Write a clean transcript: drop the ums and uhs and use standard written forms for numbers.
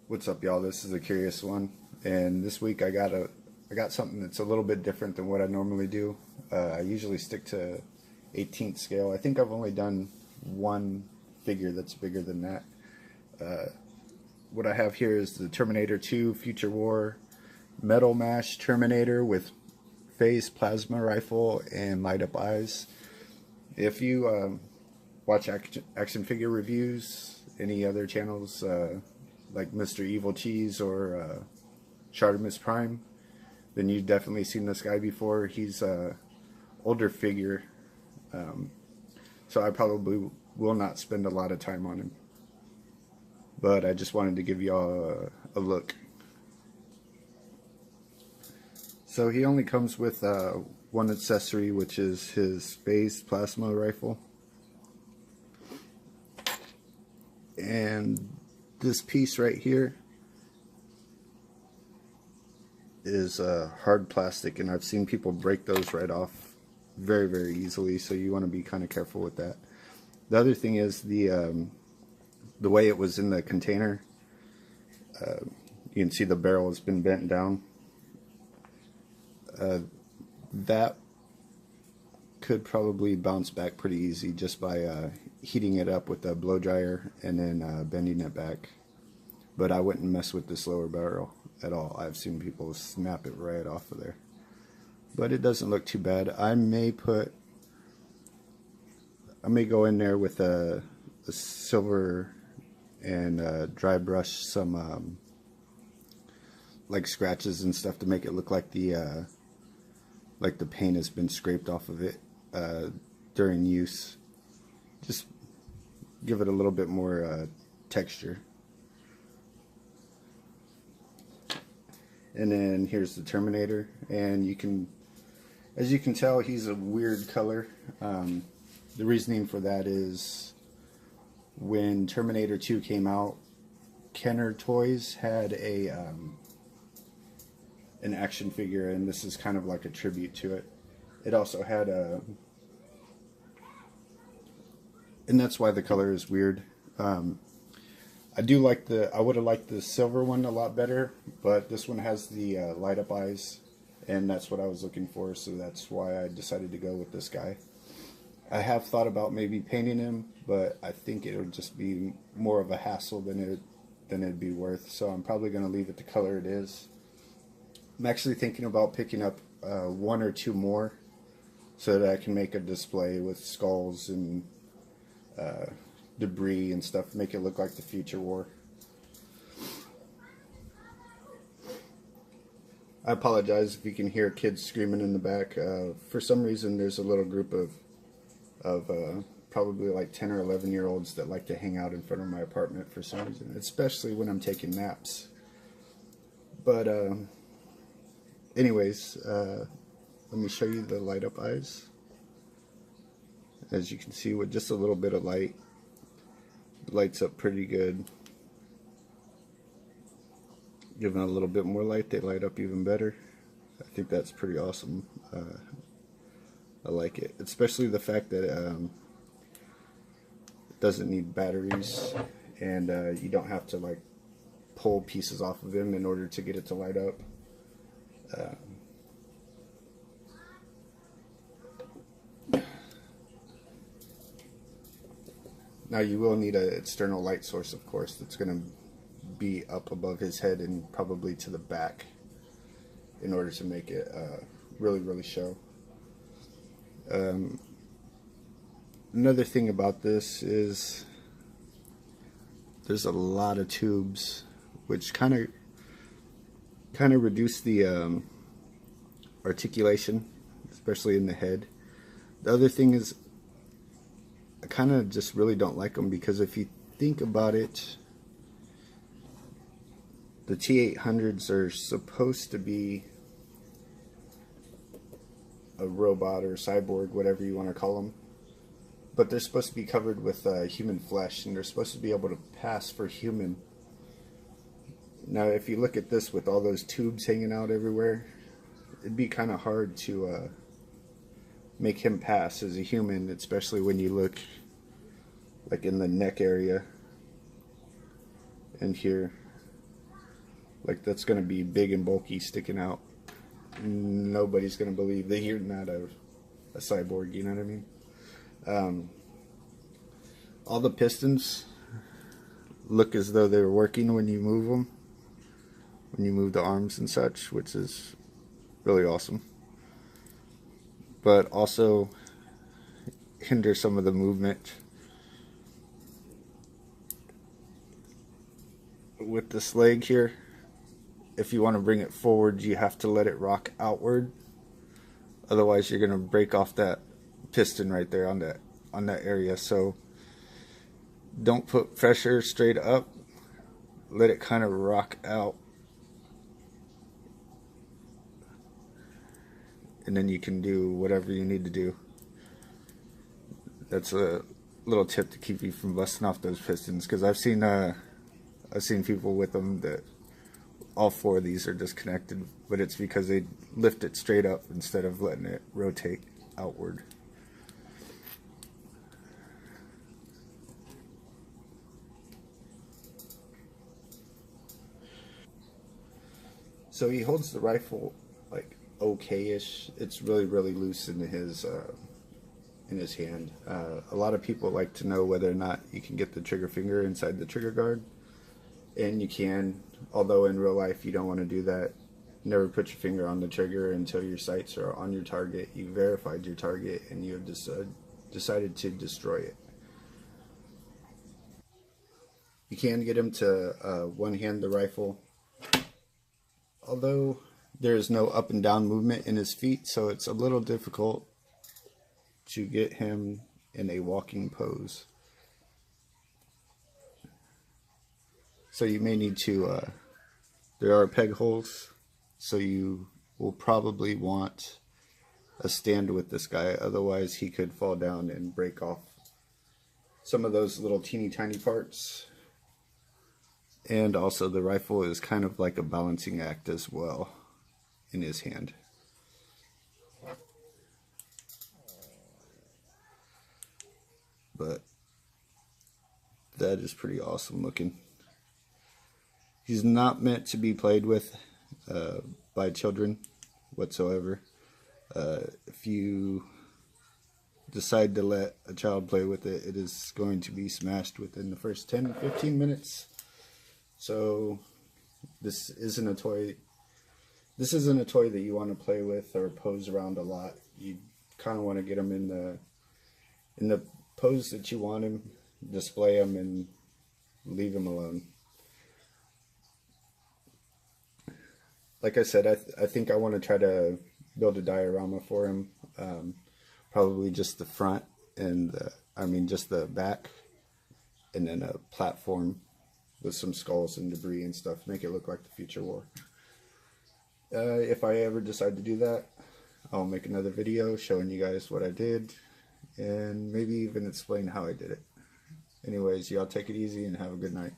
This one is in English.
What's up, y'all? This is a curious one, and this week I got something that's a little bit different than what I normally do. I usually stick to 18th scale. I think I've only done one figure that's bigger than that. What I have here is the Terminator 2 Future War Metal Mash Terminator with phase plasma rifle and light up eyes. If you watch action figure reviews, any other channels like Mr. Evil Cheese or Shartimus Prime, then you've definitely seen this guy before. He's a older figure, so I probably will not spend a lot of time on him. But I just wanted to give y'all a look. So he only comes with one accessory, which is his phase plasma rifle. And this piece right here is hard plastic, and I've seen people break those right off very, very easily, so you want to be kind of careful with that. The other thing is the way it was in the container. You can see the barrel has been bent down. That could probably bounce back pretty easy just by heating it up with a blow dryer and then bending it back. But I wouldn't mess with this lower barrel at all. I've seen people snap it right off of there. But it doesn't look too bad. I may go in there with a silver and dry brush some like scratches and stuff to make it look like the paint has been scraped off of it during use. Just give it a little bit more texture. And then here's the Terminator, and as you can tell, he's a weird color. The reasoning for that is when Terminator 2 came out, Kenner Toys had an action figure, and this is kind of like a tribute to it. It also had and that's why the color is weird. I would have liked the silver one a lot better, but this one has the light up eyes, and that's what I was looking for, so that's why I decided to go with this guy. I have thought about maybe painting him, but I think it would just be more of a hassle than it'd be worth, so I'm probably going to leave it the color it is. I'm actually thinking about picking up one or two more so that I can make a display with skulls and debris and stuff, make it look like the Future War. I apologize if you can hear kids screaming in the back. For some reason there's a little group of probably like 10 or 11 year olds that like to hang out in front of my apartment for some reason, especially when I'm taking naps. But anyways, let me show you the light up eyes. As you can see, with just a little bit of light, it lights up pretty good. Given a little bit more light, they light up even better. I think that's pretty awesome. I like it, especially the fact that it doesn't need batteries, and you don't have to like pull pieces off of him in order to get it to light up. Now you will need an external light source, of course, that's going to be up above his head and probably to the back in order to make it really, really show. Another thing about this is there's a lot of tubes, which kind of reduce the articulation, especially in the head. The other thing is I kind of just really don't like them, because if you think about it, the T-800s are supposed to be a robot or cyborg, whatever you want to call them, but they're supposed to be covered with human flesh, and they're supposed to be able to pass for human. Now if you look at this with all those tubes hanging out everywhere, it'd be kind of hard to make him pass as a human, especially when you look like in the neck area and here. Like, that's going to be big and bulky sticking out. Nobody's going to believe that you're not a cyborg, you know what I mean? All the pistons look as though they're working when you move them, when you move the arms and such, which is really awesome. But also hinder some of the movement. With this leg here, if you want to bring it forward, you have to let it rock outward. Otherwise, you're going to break off that piston right there on that area. So don't put pressure straight up. Let it kind of rock out. And then you can do whatever you need to do. That's a little tip to keep you from busting off those pistons, because I've seen people with them that all four of these are disconnected, but it's because they lift it straight up instead of letting it rotate outward. So he holds the rifle like okay-ish. It's really loose in his hand. A lot of people like to know whether or not you can get the trigger finger inside the trigger guard, and you can, although in real life you don't want to do that. Never put your finger on the trigger until your sights are on your target, you verified your target, and you have decided to destroy it. You can get him to one-hand the rifle, although there is no up and down movement in his feet, so it's a little difficult to get him in a walking pose. So you may need to, there are peg holes, so you will probably want a stand with this guy, otherwise he could fall down and break off some of those little teeny tiny parts. And also the rifle is kind of like a balancing act as well in his hand. But that is pretty awesome looking. He's not meant to be played with by children whatsoever. If you decide to let a child play with it, it is going to be smashed within the first 10-15 minutes. So this isn't a toy. This isn't a toy that you want to play with or pose around a lot. You kind of want to get him in the pose that you want him, display him, and leave him alone. Like I said, I think I want to try to build a diorama for him. Probably just the front and just the back, and then a platform with some skulls and debris and stuff. Make it look like the future war. If I ever decide to do that, I'll make another video showing you guys what I did, and maybe even explain how I did it. Anyways, y'all take it easy and have a good night.